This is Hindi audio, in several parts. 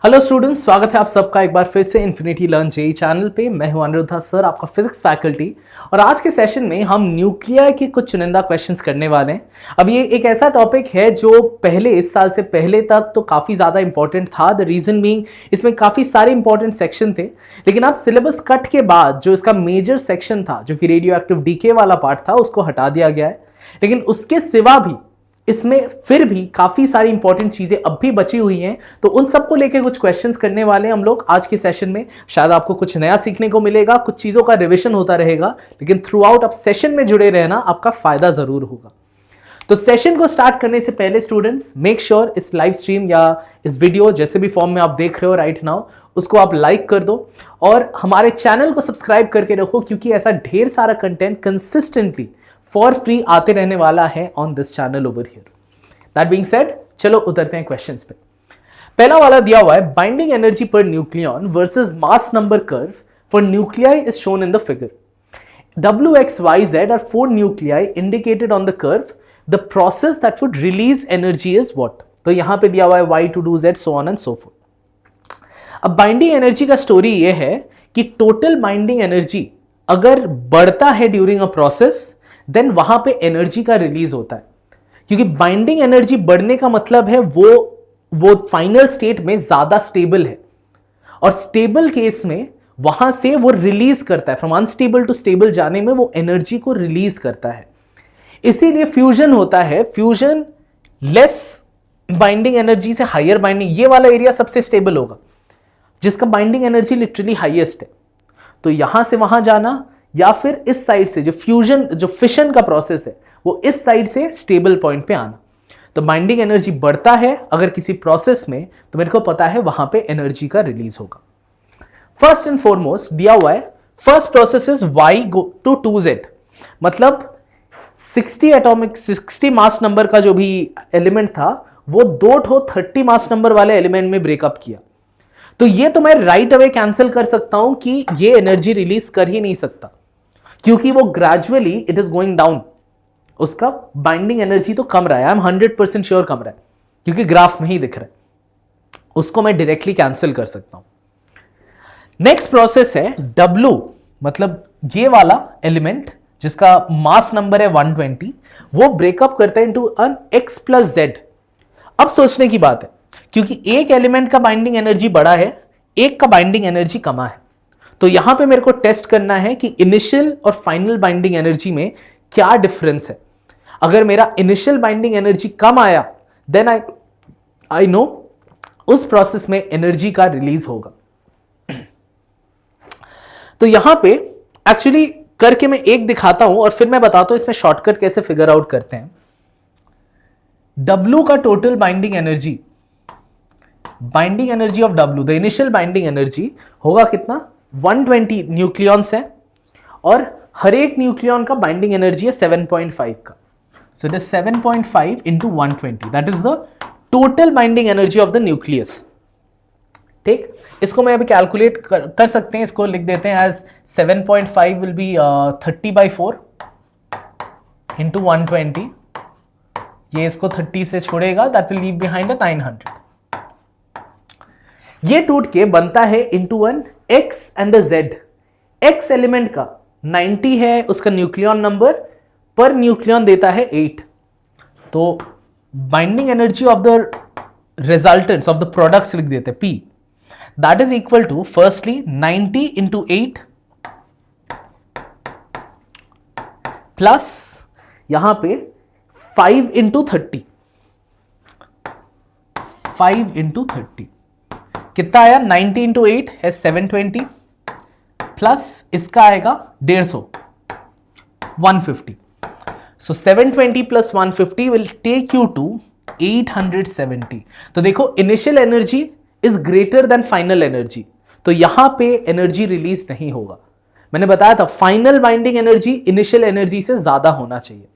हेलो स्टूडेंट्स, स्वागत है आप सबका एक बार फिर से इन्फिनिटी लर्न जेई चैनल पे। मैं हूं अनिरुद्ध सर, आपका फिजिक्स फैकल्टी। और आज के सेशन में हम न्यूक्लियाई के कुछ चुनिंदा क्वेश्चंस करने वाले हैं। अब ये एक ऐसा टॉपिक है जो पहले इस साल से पहले तक तो काफ़ी ज़्यादा इंपॉर्टेंट था। द रीज़न बीइंग इसमें काफ़ी सारे इंपॉर्टेंट सेक्शन थे, लेकिन अब सिलेबस कट के बाद जो इसका मेजर सेक्शन था, जो कि रेडियो एक्टिव डीके वाला पार्ट था, उसको हटा दिया गया है। लेकिन उसके सिवा भी इसमें फिर भी काफी सारी इंपॉर्टेंट चीजें अब भी बची हुई हैं, तो उन सबको लेकर कुछ क्वेश्चंस करने वाले हैं हम लोग आज के सेशन में। शायद आपको कुछ नया सीखने को मिलेगा, कुछ चीजों का रिवीजन होता रहेगा, लेकिन थ्रू आउट आप सेशन में जुड़े रहना, आपका फायदा जरूर होगा। तो सेशन को स्टार्ट करने से पहले स्टूडेंट्स, मेक श्योर इस लाइव स्ट्रीम या इस वीडियो जैसे भी फॉर्म में आप देख रहे हो राइट नाउ, उसको आप लाइक कर दो और हमारे चैनल को सब्सक्राइब करके रखो, क्योंकि ऐसा ढेर सारा कंटेंट कंसिस्टेंटली फॉर फ्री आते रहने वाला है on this channel over here. That being said, चलो उतरते हैं क्वेश्चंस पे। पहला वाला दिया हुआ है, binding energy per nucleon versus mass number curve for nuclei is shown in the figure. WXYZ are 4 nuclei indicated on the curve. The process that would release energy is what? तो यहां पे दिया हुआ है Y to do Z, so on and so forth. अब बाइंडिंग एनर्जी का स्टोरी ये है कि टोटल बाइंडिंग एनर्जी अगर बढ़ता है ड्यूरिंग अ प्रोसेस, देन वहां पे एनर्जी का रिलीज होता है। क्योंकि बाइंडिंग एनर्जी बढ़ने का मतलब है वो फाइनल स्टेट में ज्यादा स्टेबल है, और स्टेबल केस में वहां से वो रिलीज करता है, फ्रॉम अनस्टेबल टू स्टेबल जाने में वो एनर्जी को रिलीज करता है। इसीलिए फ्यूजन होता है। फ्यूजन लेस बाइंडिंग एनर्जी से हायर बाइंडिंग, ये वाला एरिया सबसे स्टेबल होगा जिसका बाइंडिंग एनर्जी लिटरली हाईएस्ट है। तो यहां से वहां जाना या फिर इस साइड से जो फ्यूजन जो फिशन का प्रोसेस है वो इस साइड से स्टेबल पॉइंट पे आना। तो बाइंडिंग एनर्जी बढ़ता है अगर किसी प्रोसेस में, तो मेरे को पता है वहां पे एनर्जी का रिलीज होगा। फर्स्ट एंड फॉरमोस्ट दिया हुआ है, first process is Y go to 2Z, मतलब 60 मास नंबर का जो भी एलिमेंट था वो 2 30 मास नंबर वाले एलिमेंट में ब्रेकअप किया। तो ये तो मैं राइट अवे कैंसिल कर सकता हूं कि ये एनर्जी रिलीज कर ही नहीं सकता, क्योंकि वो gradually it is going down. उसका बाइंडिंग एनर्जी तो कम रहा है, आई एम 100% श्योर कम रहा है, क्योंकि ग्राफ में ही दिख रहा है। उसको मैं डायरेक्टली कैंसिल कर सकता हूं। नेक्स्ट प्रोसेस है W, मतलब ये वाला एलिमेंट जिसका मास नंबर है 120, वो ब्रेकअप करता है इनटू अन X प्लस Z। अब सोचने की बात है, क्योंकि एक एलिमेंट का बाइंडिंग एनर्जी बड़ा है, एक का बाइंडिंग एनर्जी कमा है, तो यहां पे मेरे को टेस्ट करना है कि इनिशियल और फाइनल बाइंडिंग एनर्जी में क्या डिफरेंस है। अगर मेरा इनिशियल बाइंडिंग एनर्जी कम आया, देन आई नो उस प्रोसेस में एनर्जी का रिलीज होगा। तो यहां पे एक्चुअली करके मैं एक दिखाता हूं और फिर मैं बताता हूं इसमें शॉर्टकट कैसे फिगर आउट करते हैं। W का total binding energy of W, the initial binding energy होगा कितना, 120 न्यूक्लियॉन्स है, और हर एक न्यूक्लियॉन का बाइंडिंग एनर्जी है 7.5 का। So it is 7.5 into 120, that is the total binding energy of the nucleus. ठीक, इसको मैं अभी कैलकुलेट कर सकते हैं। इसको लिख देते हैं एज 7.5 विल बी 30/4 इंटू 120। ये इसको 30 से छोड़ेगा, दैट विल लीव बिहाइंड 900। ये टूट के बनता है into one X and Z। X element का 90 है उसका न्यूक्लियन नंबर, पर न्यूक्लियन देता है 8। तो binding energy of the resultants of the products लिख देते हैं P, that is equal to firstly 90 into 8 plus यहां पे 5 इंटू 30, 5 इंटू 30 कितना आया, 90 इंटू 8 है 720, प्लस इसका आएगा 150, 150। So 720 plus 150 will take you to 870। तो देखो, initial energy is greater than final energy, तो यहां पे एनर्जी रिलीज नहीं होगा। मैंने बताया था final binding energy initial energy से ज्यादा होना चाहिए।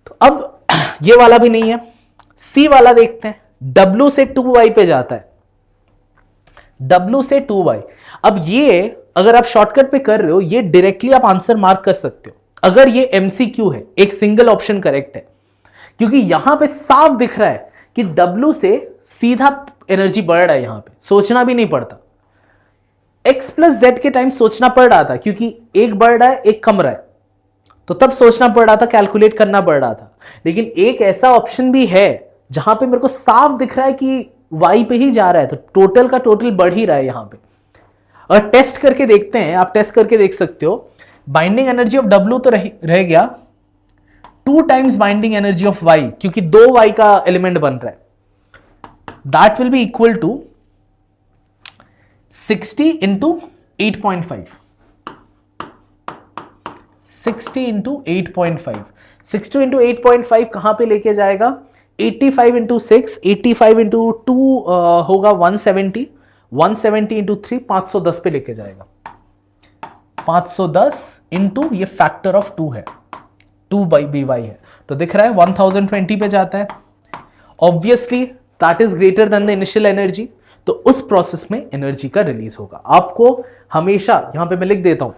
तो अब ये वाला भी नहीं है, सी वाला देखते हैं। W से 2Y पे जाता है, W से 2Y। अब ये अगर आप शॉर्टकट पे कर रहे हो, ये डायरेक्टली आप आंसर मार्क कर सकते हो अगर ये MCQ है, एक सिंगल ऑप्शन करेक्ट है, क्योंकि यहां पे साफ दिख रहा है कि W से सीधा एनर्जी बढ़ रहा है यहां पे, सोचना भी नहीं पड़ता। x प्लस जेड के टाइम सोचना पड़ रहा था क्योंकि एक बढ़ रहा है एक कम रहा है, तो तब सोचना पड़ रहा था, कैलकुलेट करना पड़ रहा था। लेकिन एक ऐसा ऑप्शन भी है जहां पे मेरे को साफ दिख रहा है कि y पे ही जा रहा है, तो टोटल का टोटल बढ़ ही रहा है यहां पे। और टेस्ट करके देखते हैं, आप टेस्ट करके देख सकते हो। बाइंडिंग एनर्जी ऑफ W तो रह गया 2 times binding energy of Y, क्योंकि 2y का एलिमेंट बन रहा है। That will be equal to 60 into 8.5, 60 into 8.5, 60 into 8.5 कहां पे लेके जाएगा? 85 इंटू 6, 85 इंटू 2 होगा 170, 170 इंटू 3 510 पे लेके जाएगा। 510 इंटू ये फैक्टर ऑफ 2 है, 2 बाई बी वाई है, तो दिख रहा है 1020 पे जाता है। Obviously that is greater then the initial energy, तो उस प्रोसेस में एनर्जी का रिलीज होगा। आपको हमेशा यहां पे मैं लिख देता हूं,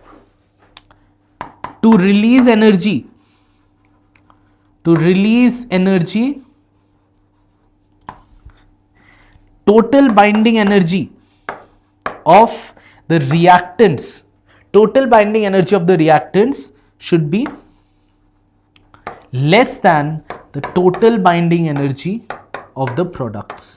to release energy total binding energy of the reactants, total binding energy of the reactants should be less than the total binding energy of the products।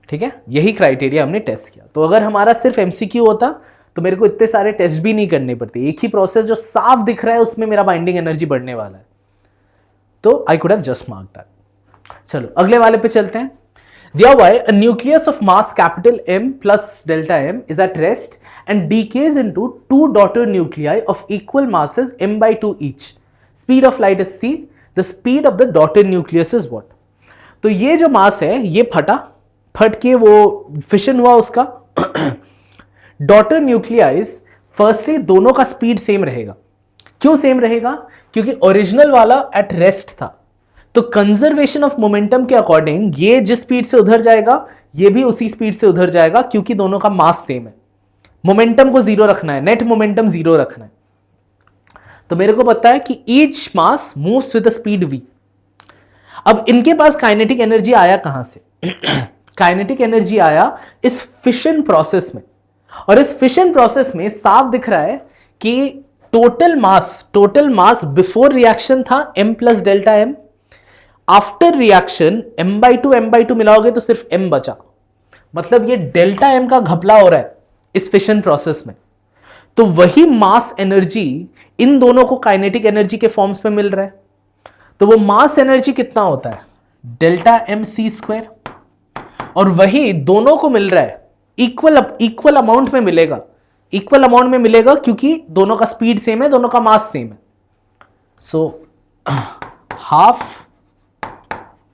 ठीक है, यही क्राइटेरिया हमने टेस्ट किया। तो अगर हमारा सिर्फ एमसीक्यू होता तो मेरे को इतने सारे टेस्ट भी नहीं करने पड़ते, एक ही प्रोसेस जो साफ दिख रहा है उसमें मेरा बाइंडिंग एनर्जी बढ़ने वाला है, तो I could have just mark that. चलो अगले वाले पे चलते हैं। दिया हुआ है, a nucleus of mass capital M plus delta M is at rest and decays into 2 daughter nuclei of equal masses m by 2 each. Speed of light is c. The speed of the daughter nucleus is what? तो ये जो मास है ये फट के वो फिशन हुआ उसका। डॉटर न्यूक्लियाइज फर्स्टली दोनों का स्पीड सेम रहेगा। क्यों सेम रहेगा? क्योंकि ओरिजिनल वाला एट रेस्ट था, तो कंजर्वेशन ऑफ मोमेंटम के अकॉर्डिंग ये जिस स्पीड से उधर जाएगा ये भी उसी स्पीड से उधर जाएगा, क्योंकि दोनों का मास सेम है। मोमेंटम को जीरो रखना है, नेट मोमेंटम जीरो रखना है। तो मेरे को पता है कि each mass moves with the speed v। अब इनके पास काइनेटिक एनर्जी आया कहां से? काइनेटिक एनर्जी आया इस फिशन प्रोसेस में, और इस फिशन प्रोसेस में साफ दिख रहा है कि टोटल मास बिफोर रिएक्शन था m plus delta m, after reaction m/2 मिलाओगे तो सिर्फ m बचा, मतलब ये डेल्टा m का घपला हो रहा है इस फिशन प्रोसेस में। तो वही मास एनर्जी इन दोनों को काइनेटिक एनर्जी के फॉर्म्स में मिल रहा है। तो वो मास एनर्जी कितना होता है? डेल्टा m c स्क्वायर, और वही दोनों को मिल रहा है इक्वल अमाउंट में मिलेगा, इक्वल अमाउंट में मिलेगा क्योंकि दोनों का स्पीड सेम है, दोनों का मास सेम है। So half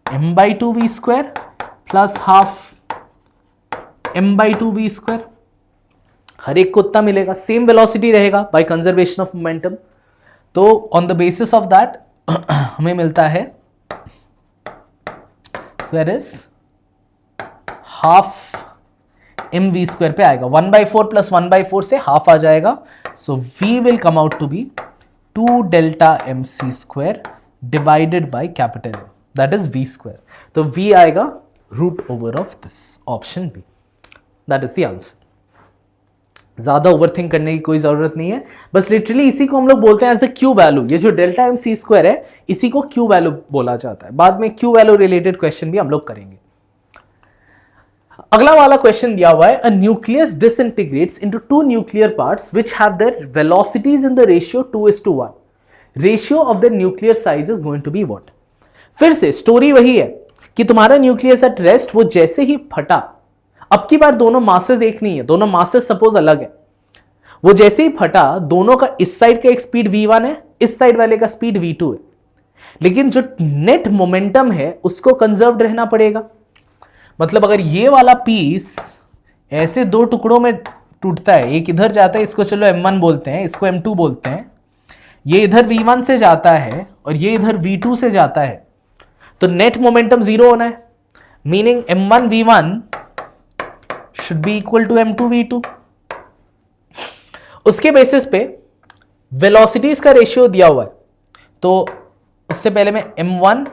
m/2 v square plus half m/2 v square, हर एक को उतना मिलेगा, सेम वेलोसिटी रहेगा बाय कंजर्वेशन ऑफ मोमेंटम। तो on the basis of that हमें मिलता है square is half mv square पे आएगा, 1/4 प्लस 1/4 से हाफ आ जाएगा। So v will come out to be 2 delta mc square divided by capital M, that is v square. तो v आएगा root over of this, option B, that is the answer. ज्यादा ओवरथिंक करने की कोई जरूरत नहीं है, बस लिटरली इसी को हम लोग बोलते हैं एज द क्यू वैल्यू। ये जो डेल्टा m c स्क्वायर है इसी को क्यू वैल्यू बोला जाता है। बाद में क्यू वैल्यू रिलेटेड क्वेश्चन भी हम लोग करेंगे। अगला वाला क्वेश्चन दिया हुआ है, a nucleus disintegrates into 2 nuclear parts which have their velocities in the ratio 2:1। Ratio of the nuclear size is going to be what? फिर से स्टोरी वही है कि तुम्हारा न्यूक्लियस एट रेस्ट वो जैसे ही फटा, अब की बार दोनों मासेस एक नहीं है, दोनों मासेस सपोज अलग है, वो जैसे ही फटा दोनों का इस साइड का एक स्पीड v1 है, इस साइड वाले का स्पीड v2 है, लेकिन जो नेट मोमेंटम है उसको कंजर्व्ड रहना पड़ेगा। मतलब अगर ये वाला पीस ऐसे 2 टुकड़ों में टूटता है, एक इधर जाता है, इसको चलो m1 बोलते हैं, इसको m2 बोलते हैं, ये इधर v1 से जाता है और ये इधर v2 से जाता है, तो नेट मोमेंटम जीरो होना है, meaning m1 v1 should be equal to m2 v2। उसके बेसिस पे वेलोसिटीज का रेशियो दिया हुआ है, तो उससे पहले मैं m1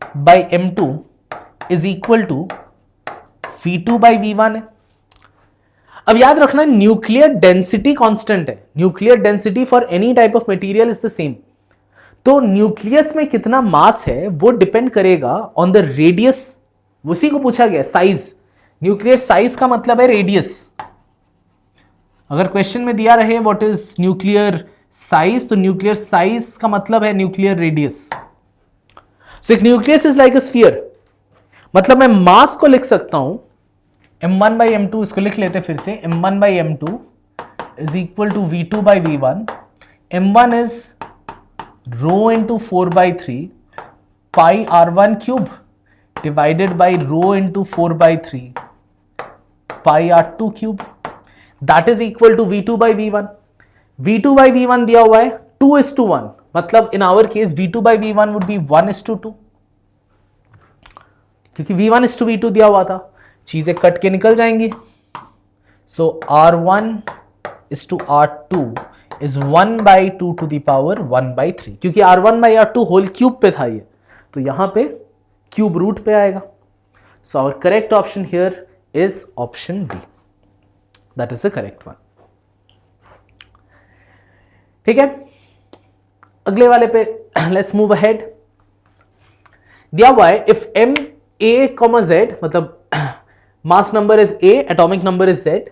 by m2 is equal to v2 by v1 है। अब याद रखना न्यूक्लियर डेंसिटी कांस्टेंट है, nuclear density for any type of material is the same. तो न्यूक्लियस में कितना मास है वो डिपेंड करेगा ऑन द रेडियस, उसी को पूछा गया साइज। न्यूक्लियस साइज का मतलब है रेडियस। अगर क्वेश्चन में दिया रहे व्हाट इज न्यूक्लियर साइज, तो न्यूक्लियर साइज का मतलब है न्यूक्लियर रेडियस। सो एक nucleus is like a sphere, मतलब मैं मास को लिख सकता हूं m1 बाई m2, इसको लिख लेते फिर से, m1 by m2 is equal to v2 by v1। m1 is rho into 4 by 3 pi r1 cube divided by rho into 4 by 3 pi r2 cube, that is equal to v2 by v1। v2 by v1 दिया हुआ है 2:1, मतलब in our case v2 by v1 would be 1:2, क्योंकि v1:v2 दिया हुआ था, चीजें कट के निकल जाएंगी। So r1:r2 is 1/2 to the power 1/3, क्योंकि r1/r2 होल क्यूब पे था ये, तो यहां पे क्यूब रूट पे आएगा। So our correct option here is option D, that is the correct one. ठीक है, अगले वाले पे लेट्स मूव अहेड। दिया हुआ है इफ m a, z, मतलब mass number is A, atomic number is Z,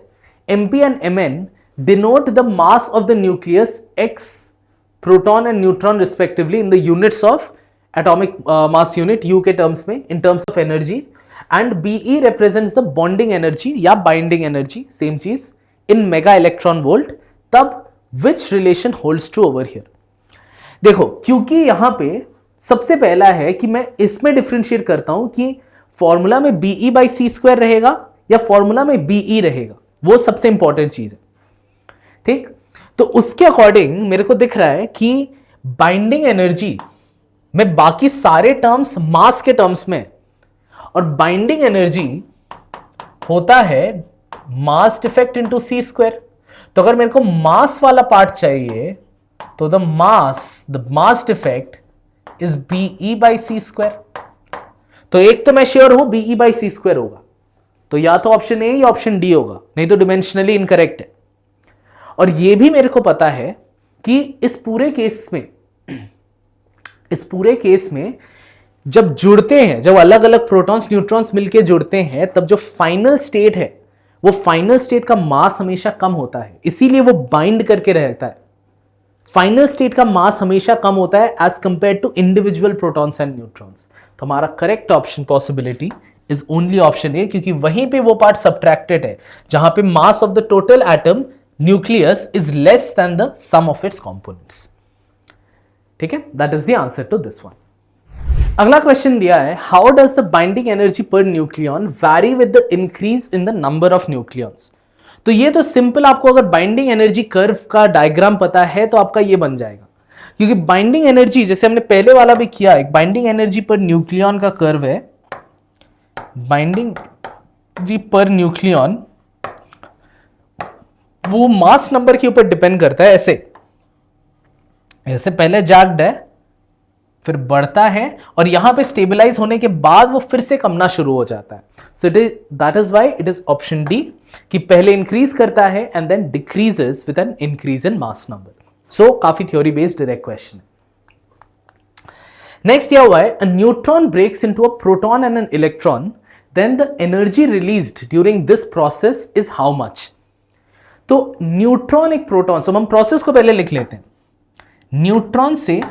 MP and Mn denote the mass of the nucleus X, proton and neutron respectively in the units of atomic mass unit U के terms में, in terms of energy, and BE represents the bonding energy या binding energy, same चीज, in mega electron volt, तब which relation holds true over here? देखो, क्योंकि यहां पे सबसे पहला है कि मैं इसमें डिफरेंशिएट करता हूं कि फॉर्मूला में बीई बाई सी स्क्वायर रहेगा या फॉर्मूला में बीई रहेगा, वो सबसे इंपॉर्टेंट चीज है। ठीक, तो उसके अकॉर्डिंग मेरे को दिख रहा है कि बाइंडिंग एनर्जी में बाकी सारे टर्म्स मास के टर्म्स में, और बाइंडिंग एनर्जी होता है mass defect into C square. तो अगर मेरे को मास वाला पार्ट चाहिए तो the mass defect is BE by C square. तो एक तो मैं श्योर हूं बीई बाई सी स्क्वायर होगा, तो या तो ऑप्शन ए या ऑप्शन डी होगा, नहीं तो डिमेंशनली इनकरेक्ट है। और यह भी मेरे को पता है कि इस पूरे केस में जब जुड़ते हैं, जब अलग अलग प्रोटॉन्स न्यूट्रॉन्स मिलके जुड़ते हैं, तब जो फाइनल स्टेट है वो फाइनल स्टेट का मास हमेशा कम होता है, इसीलिए वो बाइंड करके रहता है। फाइनल स्टेट का मास हमेशा कम होता है as compare to individual protons and neutrons. तो हमारा correct option possibility is only option A, क्योंकि वहीं पे वो पार्ट सब्ट्रैक्टेड है जहां पे mass of the total atom nucleus is less than the sum of its components. ठीक है, that is the answer to this one. अगला क्वेश्चन दिया है, how does the binding energy per nucleon vary with the increase in the number of nucleons. तो ये तो सिंपल, आपको अगर बाइंडिंग एनर्जी कर्व का डायग्राम पता है तो आपका ये बन जाएगा, क्योंकि बाइंडिंग एनर्जी जैसे हमने पहले वाला भी किया, एक बाइंडिंग एनर्जी पर न्यूक्लियन का कर्व है, बाइंडिंग एनर्जी पर न्यूक्लियन वो मास नंबर के ऊपर डिपेंड करता है। ऐसे पहले जैक्ड है, फिर बढ़ता है, और यहां पे स्टेबलाइज होने के बाद वो फिर से कमना शुरू हो जाता है। So that is why it is option D, कि पहले इंक्रीज करता है and then decreases with an increase in mass number. So काफी theory based direct question. Next दिया हुआ है, a neutron breaks into a proton and an electron, then the energy released during this process is how much. तो न्यूट्रॉन एक प्रोटॉन, सो हम प्रोसेस को पहले लिख लेते हैं। न्यूट्रॉन से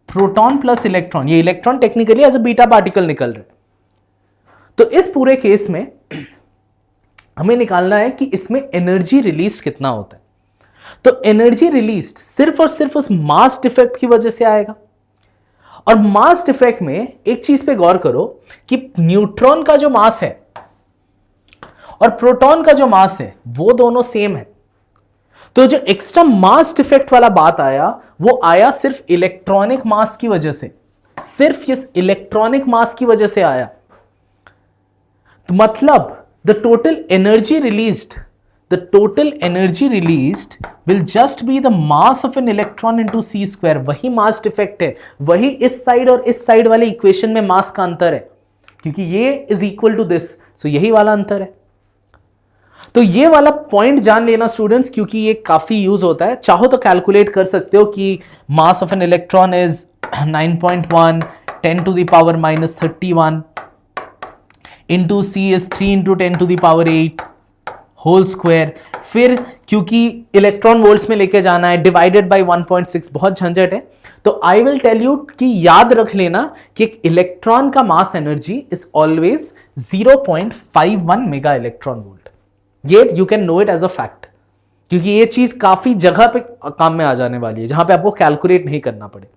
प्रोटॉन प्लस इलेक्ट्रॉन, ये electron technically as a beta particle निकल रहे। तो इस पूरे केस में हमें निकालना है कि इसमें एनर्जी रिलीज कितना होता है। तो एनर्जी रिलीज सिर्फ और सिर्फ उस मास डिफेक्ट की वजह से आएगा। और मास डिफेक्ट में एक चीज पे गौर करो कि न्यूट्रॉन का जो मास है और प्रोटॉन का जो मास है वो दोनों सेम है। तो जो एक्स्ट्रा मास डिफेक्ट वाला बात आया वो आया सिर्फ इलेक्ट्रॉनिक मास की वजह से, सिर्फ इस इलेक्ट्रॉनिक मास की वजह से आया। तो मतलब the total energy released the total energy released will just be the mass of an electron into c square. वही मास डिफेक्ट है, वही इस साइड और इस साइड वाले इक्वेशन में मास का अंतर है, क्योंकि ये इज इक्वल टू दिस, सो यही वाला अंतर है. तो ये वाला पॉइंट जान लेना स्टूडेंट्स, क्योंकि ये काफी यूज होता है. चाहो तो कैलकुलेट कर सकते हो कि mass of an electron is 9.1 10 to the power minus 31 into c is 3 into 10 to the power 8 whole square. फिर क्योंकि इलेक्ट्रॉन वोल्ट्स में लेके जाना है, डिवाइडेड बाय 1.6, बहुत झंझट है. तो आई विल टेल यू कि याद रख लेना कि एक इलेक्ट्रॉन का mass energy is always 0.51 mega electron volt. ये you can know it as a fact, क्योंकि ये चीज काफी जगह पे काम में आ जाने वाली है जहां पे आपको कैलकुलेट नहीं करना पड़े.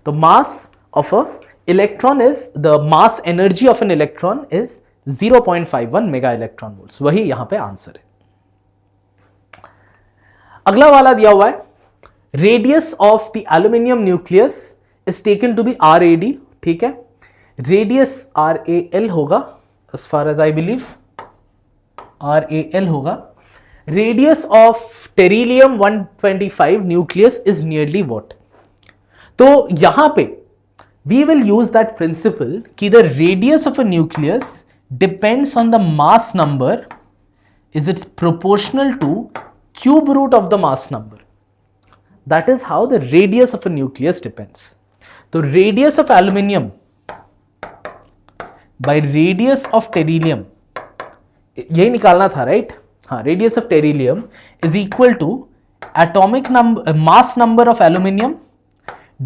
तो mass of a electron is, the mass energy of an electron is 0.51 mega electron volts. वही यहां पे आंसर है. अगला वाला दिया हुआ है, radius of the aluminium nucleus is taken to be RAD. ठीक है, रेडियस RAL होगा, as far as I believe RAL होगा. Radius of tellurium 125 nucleus is nearly what. तो यहां पे we will use that principle कि the radius of a nucleus depends on the mass number, is its proportional to cube root of the mass number. That is how the radius of a nucleus depends. So radius of aluminium by radius of beryllium, यही निकालना था, right? हाँ, radius of beryllium is equal to atomic number, mass number of aluminium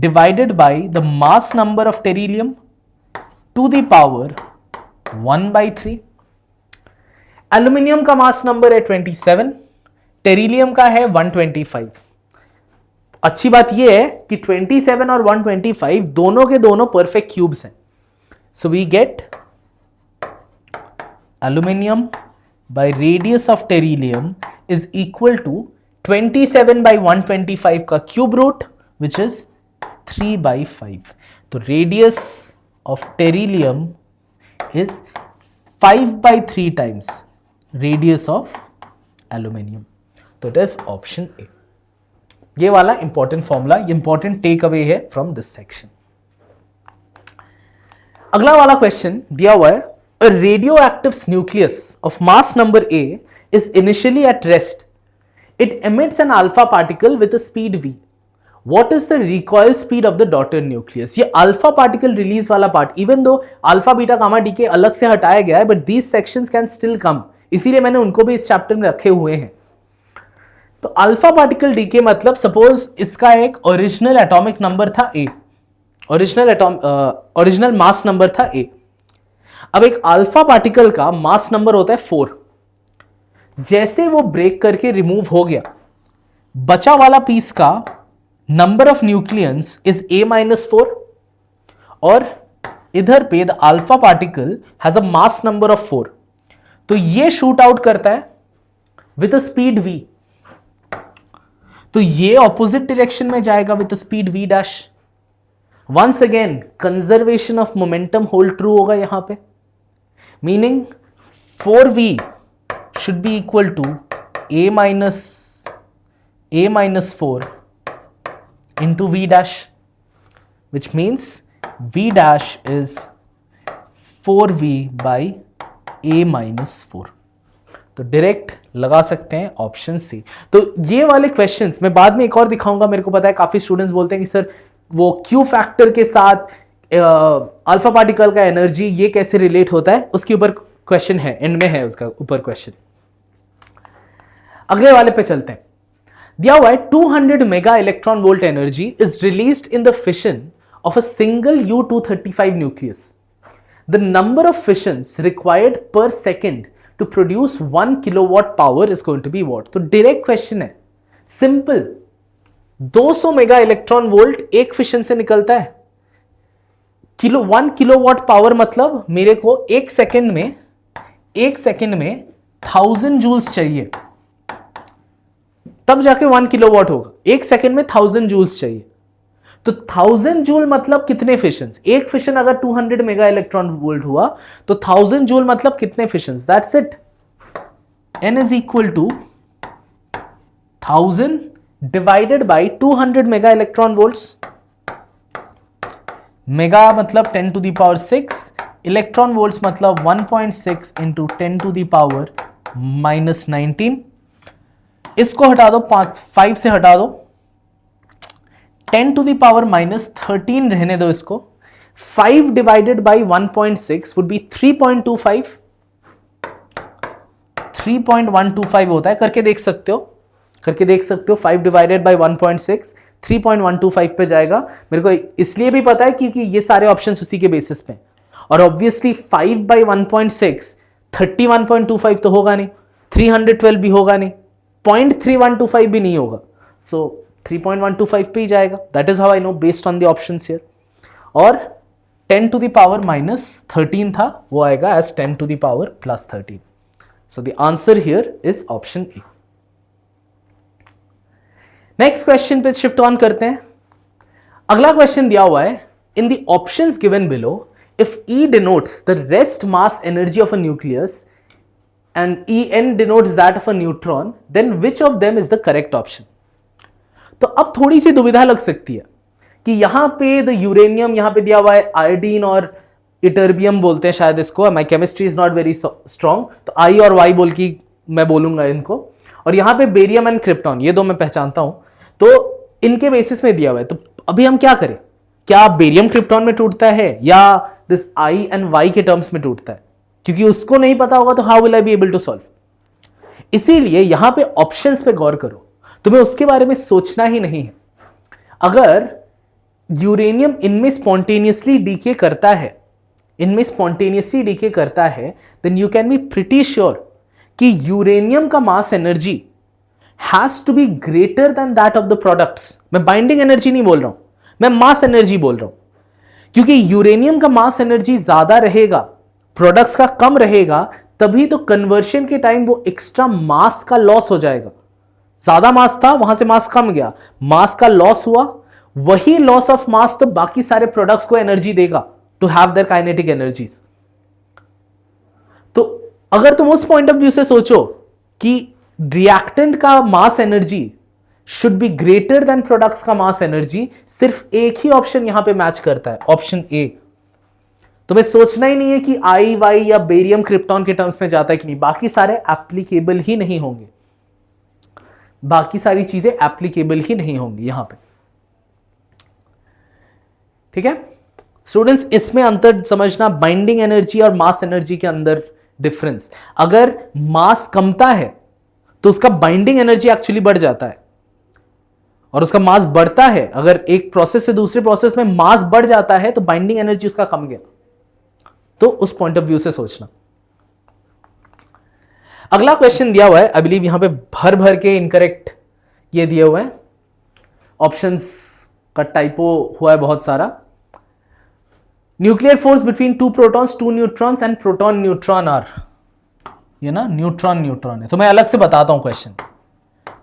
divided by the mass number of beryllium to the power 1/3. aluminium का mass number है 27, टेरिलियम का है 125. अच्छी बात यह है कि 27 और 125 दोनों के दोनों परफेक्ट क्यूब्स हैं. So we get aluminium by radius of tellurium is equal to 27 by 125 का क्यूब रूट, विच इज 3/5. तो radius of tellurium is 5/3 times radius of aluminium. तो इट इज ऑप्शन ए. ये वाला important formula, important takeaway है फ्रॉम दिस सेक्शन. अगला वाला क्वेश्चन दिया हुआ है, a radioactive nucleus of mass number A is initially at rest. It emits an alpha particle with a speed v. What is the recoil speed of the daughter nucleus? ये अल्फा पार्टिकल रिलीज वाला part, even though alpha beta gamma decay अलग से हटाया गया है, but these sections can still come, इसीलिए मैंने उनको भी इस चैप्टर में रखे हुए हैं. तो अल्फा पार्टिकल डीके मतलब सपोज इसका एक ओरिजिनल एटॉमिक नंबर था A, ओरिजिनल मास नंबर था A. अब एक अल्फा पार्टिकल का मास नंबर होता है 4. जैसे वो ब्रेक करके रिमूव हो गया, बचा वाला पीस का number of nucleons is A-4, और इधर पे the alpha particle has a mass number of 4. तो ये शूट आउट करता है विद अ स्पीड v. तो ये ऑपोजिट डायरेक्शन में जाएगा with speed v dash. Once again conservation of momentum hold true होगा यहां पे, meaning 4v should be equal to A-4 into v dash, which means v dash is 4v by A-4. तो डायरेक्ट लगा सकते हैं ऑप्शन सी. तो ये वाले क्वेश्चंस मैं बाद में एक और दिखाऊंगा. मेरे को पता है काफी स्टूडेंट्स बोलते हैं कि सर वो क्यू फैक्टर के साथ अल्फा पार्टिकल का एनर्जी ये कैसे रिलेट होता है, उसके ऊपर क्वेश्चन है, एंड में है उसका ऊपर क्वेश्चन. अगले वाले पे चलते हैं. दिया हुआ है 200 mega electron volt energy is released in the fission of a single U-235 nucleus. The number of fissions required per second to produce 1 kilowatt power is going to be what. तो डायरेक्ट क्वेश्चन है, सिंपल. 200 मेगा इलेक्ट्रॉन वोल्ट एक फिशन से निकलता है. 1 किलोवाट पावर मतलब मेरे को एक सेकेंड में 1000 जूल्स चाहिए, तब जाके 1 किलोवाट होगा. एक सेकेंड में 1000 जूल्स चाहिए. तो 1000 जूल मतलब कितने फिशंस. एक फिशन अगर 200 मेगा इलेक्ट्रॉन वोल्ट हुआ तो 1000 जूल मतलब कितने fissions. That's it. N is equal to 1000 divided by 200 mega electron volts. Mega मतलब 10 to the power 6, electron volts मतलब 1.6 इंटू 10 टू द पावर -19। इसको हटा दो, 5 से हटा दो, 10 टू द पावर -13 रहने दो इसको। 5 डिवाइडेड बाई 1.6 वुड बी 3.25, 3.125 होता है। करके देख सकते हो, 5 डिवाइडेड बाई 1.6 3.125 पे जाएगा। मेरे को इसलिए भी पता है क्योंकि ये सारे ऑप्शंस उसी के बेसिस पे, और ऑब्वियसली 5 बाई 1.6 31.25 तो होगा नहीं, 312 भी होगा नहीं, 0.3125 भी नहीं होगा, सो 3.125 पे ही जाएगा। That is how I know based on the options here. और 10 टू द पावर -13 था, वो आएगा as 10 to the power +13। So the answer here is option A. Next question पे शिफ्ट ऑन करते हैं। अगला क्वेश्चन दिया हुआ है, in the options given below if E denotes the rest mass energy of a nucleus and En denotes that of a neutron, then which of them is the correct option? तो अब थोड़ी सी दुविधा लग सकती है कि यहां पे द यूरेनियम यहां पे दिया हुआ है आयोडीन और इटर्बियम बोलते हैं शायद इसको, my chemistry is not very strong, तो आई और वाई बोल के मैं बोलूंगा इनको, और यहां पे बेरियम एंड क्रिप्टॉन, ये दो मैं पहचानता हूं, तो इनके बेसिस में दिया हुआ है। तो अभी हम क्या करें, क्या बेरियम क्रिप्टॉन में टूटता है या दिस आई एंड वाई के टर्म्स में टूटता है? क्योंकि उसको नहीं पता होगा तो how will I be able to solve. इसीलिए यहां पे ऑप्शंस पे गौर करो, तुम्हें उसके बारे में सोचना ही नहीं है। अगर यूरेनियम इनमें स्पॉन्टेनियसली डीके करता है, then you can be pretty sure कि यूरेनियम का mass energy has to be greater than that of the products. मैं बाइंडिंग एनर्जी नहीं बोल रहा हूं, मैं मास एनर्जी बोल रहा हूं, क्योंकि यूरेनियम का मास एनर्जी ज्यादा रहेगा, प्रोडक्ट्स का कम रहेगा, तभी तो कन्वर्शन के टाइम वो एक्स्ट्रा मास का लॉस हो जाएगा। ज्यादा मास था, वहां से मास कम गया, मास का लॉस हुआ, वही लॉस ऑफ मास तो बाकी सारे प्रोडक्ट्स को एनर्जी देगा to have their kinetic energies. तो अगर तुम उस पॉइंट ऑफ व्यू से सोचो कि रिएक्टेंट का mass energy should be greater then products का मास एनर्जी, सिर्फ एक ही ऑप्शन यहां पे मैच करता है, ऑप्शन ए। तुम्हें सोचना ही नहीं है कि आई वाई या बेरियम क्रिप्टॉन के टर्म्स में जाता है कि नहीं, बाकी सारे एप्लीकेबल ही नहीं होंगे, बाकी सारी चीजें एप्लीकेबल ही नहीं होंगी यहां पे। ठीक है स्टूडेंट्स, इसमें अंतर समझना, बाइंडिंग एनर्जी और मास एनर्जी के अंदर डिफरेंस। अगर मास कमता है तो उसका बाइंडिंग एनर्जी एक्चुअली बढ़ जाता है, और उसका मास बढ़ता है, अगर एक प्रोसेस से दूसरे प्रोसेस में मास बढ़ जाता है तो बाइंडिंग एनर्जी उसका कम गया। तो उस पॉइंट ऑफ व्यू से सोचना। अगला क्वेश्चन दिया हुआ है, आई बिलीव यहां पे भर भर के इनकरेक्ट ये दिए हुए हैं, ऑप्शंस का टाइपो हुआ है बहुत सारा। Nuclear force between 2 protons 2 neutrons and proton neutron are, ये ना न्यूट्रॉन है, तो मैं अलग से बताता हूं क्वेश्चन।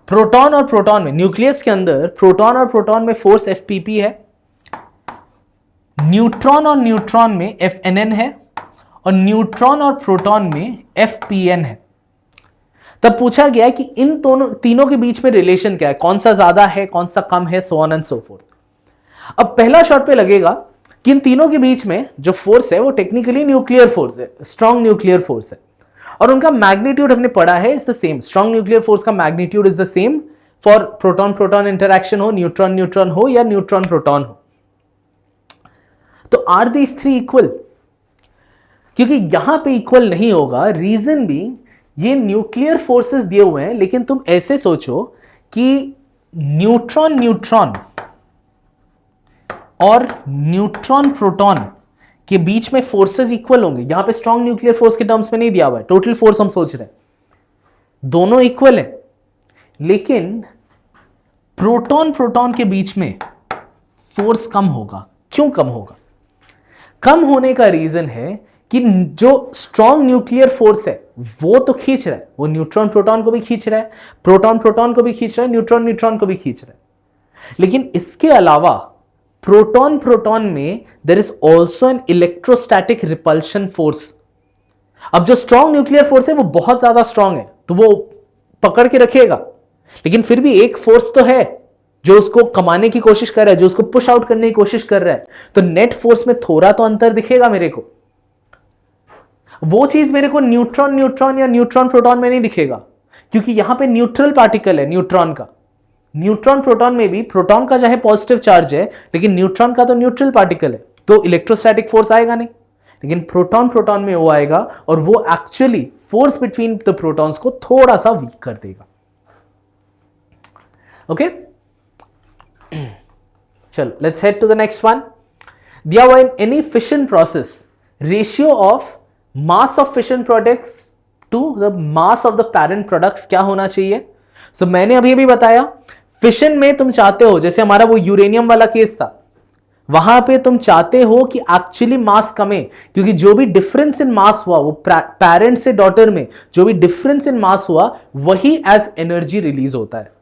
प्रोटॉन और प्रोटॉन में, न्यूक्लियस के अंदर प्रोटॉन और प्रोटॉन में फोर्स एफपीपी है, न्यूट्रॉन और न्यूट्रॉन में एफएनएन है, और न्यूट्रॉन और प्रोटॉन में एफपीएन है। तब पूछा गया कि इन तीनों के बीच में रिलेशन क्या है, कौन सा ज्यादा है, कौन सा कम है, so on and so fourth. अब पहला शॉट पे लगेगा कि इन तीनों के बीच में जो फोर्स है वो टेक्निकली न्यूक्लियर फोर्स है, स्ट्रॉन्ग न्यूक्लियर फोर्स है, और उनका मैग्नीट्यूड हमने पढ़ा है is the same. Strong nuclear force का magnitude is the same for proton proton interaction हो, न्यूट्रॉन न्यूट्रॉन हो, या न्यूट्रॉन प्रोटॉन हो। तो आर दीज थ्री इक्वल? क्योंकि यहां पे इक्वल नहीं होगा, रीजन भी ये न्यूक्लियर फोर्सेस दिए हुए हैं, लेकिन तुम ऐसे सोचो कि न्यूट्रॉन न्यूट्रॉन और न्यूट्रॉन प्रोटॉन के बीच में फोर्सेस इक्वल होंगे। यहां पे स्ट्रॉन्ग न्यूक्लियर फोर्स के टर्म्स में नहीं दिया हुआ है, टोटल फोर्स हम सोच रहे हैं, दोनों इक्वल है, लेकिन प्रोटॉन प्रोटॉन के बीच में फोर्स कम होगा। क्यों कम होगा? कम होने का रीजन है कि जो स्ट्रॉन्ग न्यूक्लियर फोर्स है वो तो खींच रहा है, वो न्यूट्रॉन प्रोटॉन को भी खींच रहा है, प्रोटॉन प्रोटॉन को भी खींच रहा है, न्यूट्रॉन न्यूट्रॉन को भी खींच रहा है, लेकिन इसके अलावा प्रोटॉन प्रोटॉन में there is also an electrostatic repulsion force. अब जो स्ट्रॉन्ग न्यूक्लियर फोर्स है वो बहुत ज्यादा स्ट्रॉन्ग है, तो वो पकड़ के रखेगा, लेकिन फिर भी एक फोर्स तो है जो उसको कमाने की कोशिश कर रहा है, जो उसको पुश आउट करने की कोशिश कर रहा है। तो नेट फोर्स में थोड़ा तो अंतर दिखेगा मेरे को। वो चीज मेरे को न्यूट्रॉन न्यूट्रॉन या न्यूट्रॉन प्रोटॉन में नहीं दिखेगा, क्योंकि यहां पे न्यूट्रल पार्टिकल है न्यूट्रॉन का। न्यूट्रॉन प्रोटॉन में भी प्रोटॉन का चाहे पॉजिटिव चार्ज है, लेकिन न्यूट्रॉन का तो न्यूट्रल पार्टिकल है, तो इलेक्ट्रोस्टैटिक फोर्स आएगा नहीं। लेकिन प्रोटॉन प्रोटॉन में वो आएगा और वो actually force between the protons को थोड़ा सा वीक कर देगा। ओके, चलो let's head to the next one. दिया हुआ in any fission process ratio of mass of fission products to the mass of the parent products क्या होना चाहिए? सो मैंने अभी बताया, फिशन में तुम चाहते हो, जैसे हमारा वो यूरेनियम वाला केस था, वहां पे तुम चाहते हो कि एक्चुअली मास कमे, क्योंकि जो भी डिफरेंस इन मास हुआ, वो पैरेंट से डॉटर में जो भी डिफरेंस इन मास हुआ, वही एज एनर्जी रिलीज होता है।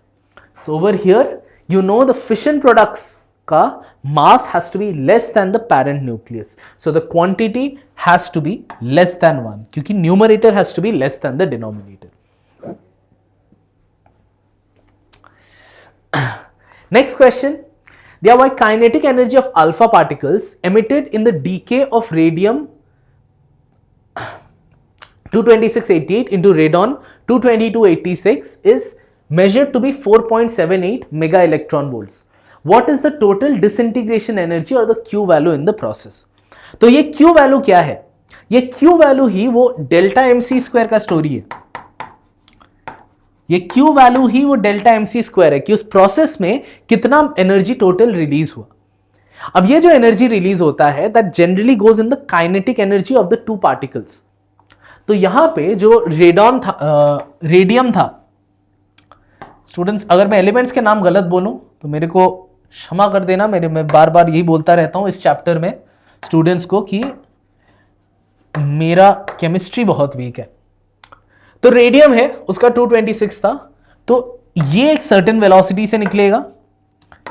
So over here you know the fission products का mass has to be less than the parent nucleus, so the quantity has to be less than 1, क्योंकि numerator has to be less than the denominator. Next question. Thereby kinetic energy of alpha particles emitted in the decay of radium 22688 into radon 22286 is measured to be 4.78 mega electron volts. What is the total disintegration energy or the Q value in the process? तो ये Q वैल्यू क्या है? ये Q वैल्यू ही वो डेल्टा MC स्क्वायर का स्टोरी है। ये Q वैल्यू ही वो डेल्टा MC स्क्वायर है कि उस प्रोसेस में कितना एनर्जी टोटल रिलीज हुआ। अब ये जो एनर्जी रिलीज होता है that generally goes in the kinetic energy of the two particles. तो यहां पे जो रेडॉन था, रेडियम था, स्टूडेंट्स अगर मैं एलिमेंट्स के नाम गलत बोलूं तो मेरे को क्षमा कर देना। मैं बार बार यही बोलता रहता हूं इस चैप्टर में स्टूडेंट्स को कि मेरा केमिस्ट्री बहुत वीक है। तो रेडियम है, उसका 226 था, तो ये एक सर्टेन वेलोसिटी से निकलेगा,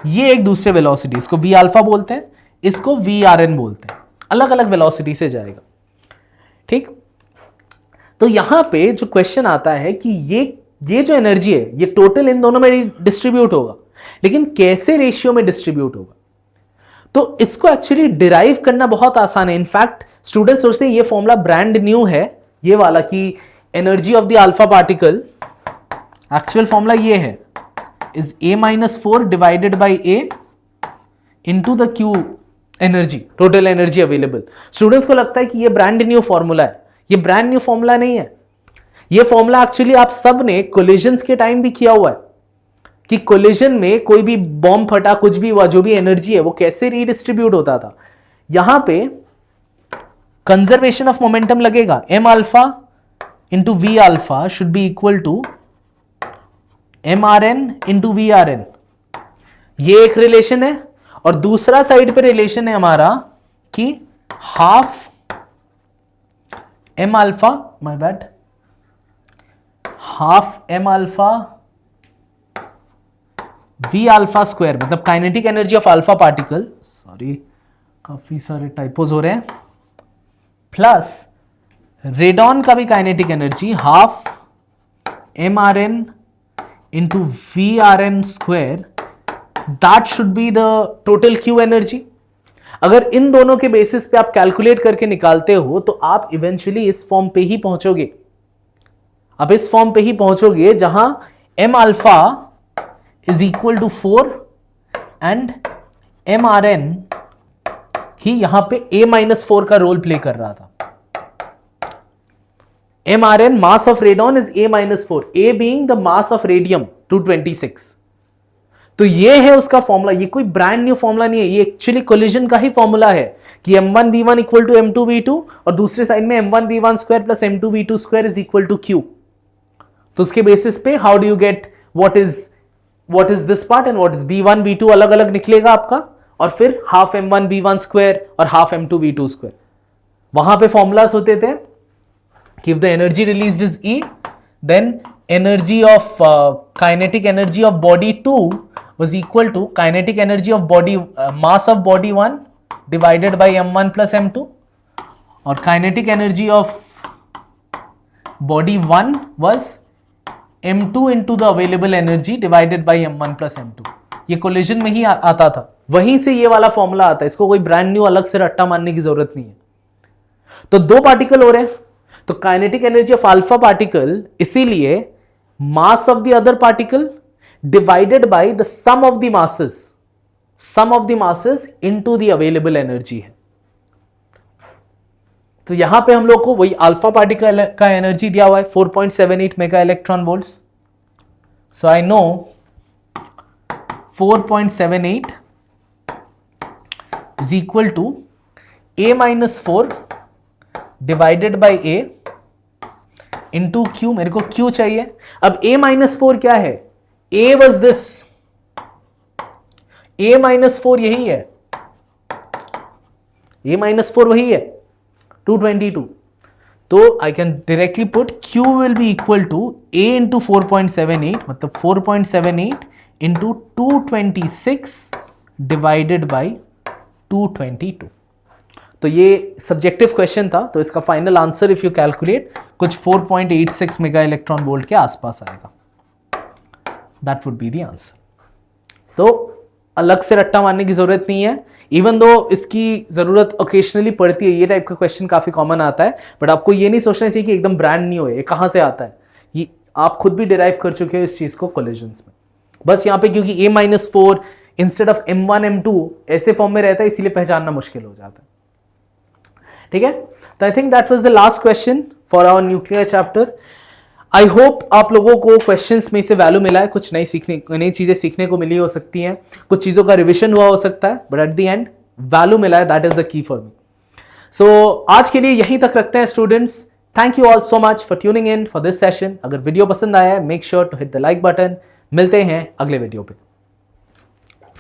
ये एक दूसरे वेलोसिटी, इसको वी अल्फा बोलते हैं, इसको वी आर एन बोलते हैं, अलग अलग वेलोसिटी से जाएगा। ठीक, तो यहां पे जो क्वेश्चन आता है कि ये जो एनर्जी है ये टोटल इन दोनों में डिस्ट्रीब्यूट होगा, लेकिन कैसे रेशियो में डिस्ट्रीब्यूट होगा? तो इसको एक्चुअली डिराइव करना बहुत आसान है। इनफैक्ट स्टूडेंट्स सोचते हैं ये फॉर्मूला ब्रांड न्यू है, ये वाला कि energy of the alpha particle, actual formula ये है, is A-4 divided by A into the Q energy, total energy available. Students को लगता है कि ये ब्रांड न्यू फॉर्मूला है, ये ब्रांड न्यू फॉर्मूला नहीं है। ये फॉर्मूला एक्चुअली आप सब ने कोलिजन्स के टाइम भी किया हुआ है कि कोलिजन में कोई भी बॉम्ब फटा, कुछ भी हुआ, जो भी एनर्जी है वो कैसे रीडिस्ट्रीब्यूट होता था। यहां पे कंजर्वेशन ऑफ मोमेंटम लगेगा, m alpha into V alpha should be equal to mrn into V R N, ये एक रिलेशन है। और दूसरा साइड पे रिलेशन है हमारा कि half m alpha, my bad, half m alpha v alpha square, मतलब kinetic energy of alpha particle, sorry काफी सारे टाइपोज हो रहे हैं, प्लस रेडॉन का भी kinetic energy half M R N into V R N square, that should be the total Q energy. अगर इन दोनों के बेसिस पे आप कैलकुलेट करके निकालते हो तो आप इवेंचुअली इस फॉर्म पे ही पहुंचोगे। आप इस फॉर्म पे ही पहुंचोगे जहां M alpha is equal to 4 and M R N ही यहां पे A-4 का रोल प्ले कर रहा था। MRN mass of radon is A-4, A being the mass of radium 226। तो ये है उसका फॉर्मूला, ये कोई ब्रांड न्यू फॉर्मूला नहीं है, ये एक्चुअली कोलिजन का ही फॉर्मूला है कि m1v1 इक्वल टू m2v2 और दूसरे साइड में m1v1 square plus m2v2 square is equal to q। तो उसके बेसिस पे how do you get what is this part and what is v1 v2 अलग अलग निकलेगा आपका, और फिर हाफ m1v1 स्क्वायर और हाफ m2v2 स्क्वायर। वहां पे फॉर्मूलाज होते थे कि if the energy released is E, then energy of kinetic energy of body 2 was equal to kinetic energy of body mass of body 1 divided by m1 plus m2, और kinetic energy of body 1 was m2 into the available energy divided by m1 plus m2। ये कोलिजन में ही आता था, वहीं से ये वाला फॉर्मूला आता है, इसको कोई ब्रांड न्यू अलग से रट्टा मारने की जरूरत नहीं है। तो दो पार्टिकल हो रहे हैं, तो kinetic energy of alpha particle इसीलिए mass of the other particle divided by the sum of the masses into the available energy है। तो यहां पे हम लोग को वही अल्फा पार्टिकल का एनर्जी दिया हुआ है 4.78 mega electron volts. So I know 4.78 is equal to a minus 4 divided by a into q। मेरे को q चाहिए। अब a minus 4 क्या है? a was this, a minus 4 यही है, a minus 4 वही है 222। तो I can directly put q will be equal to a into 4.78, मतलब 4.78 into 226 divided by 222। तो ये सब्जेक्टिव क्वेश्चन था, तो इसका final answer if you calculate कुछ 4.86 मेगा इलेक्ट्रॉन वोल्ट के आसपास आएगा। That would be the answer. तो अलग से रट्टा मारने की जरूरत नहीं है, इवन दो इसकी जरूरत ओकेशनली पड़ती है, ये टाइप का क्वेश्चन काफी कॉमन आता है, बट आपको ये नहीं सोचना चाहिए कि एकदम ब्रांड न्यू है, ये कहां से आता है, ये आप खुद भी डिराइव कर चुके हो इस चीज को कोलिजन्स में। बस यहाँ पे क्योंकि a-4 instead of m1 m2 ऐसे फॉर्म में रहता है, इसीलिए पहचानना मुश्किल हो जाता है। ठीक है, तो I think that was the last question for our nuclear chapter. I hope आप लोगों को क्वेश्चंस में से वैल्यू मिला है, कुछ नई चीजें सीखने को मिली हो सकती हैं, कुछ चीजों का रिविजन हुआ हो सकता है, but at the end value मिला है, that is the key for me. So आज के लिए यहीं तक रखते हैं students. Thank you all so much for tuning in for this session. अगर वीडियो पसंद आया है, make sure to hit the like button. मिलते हैं अगले वीडियो पे।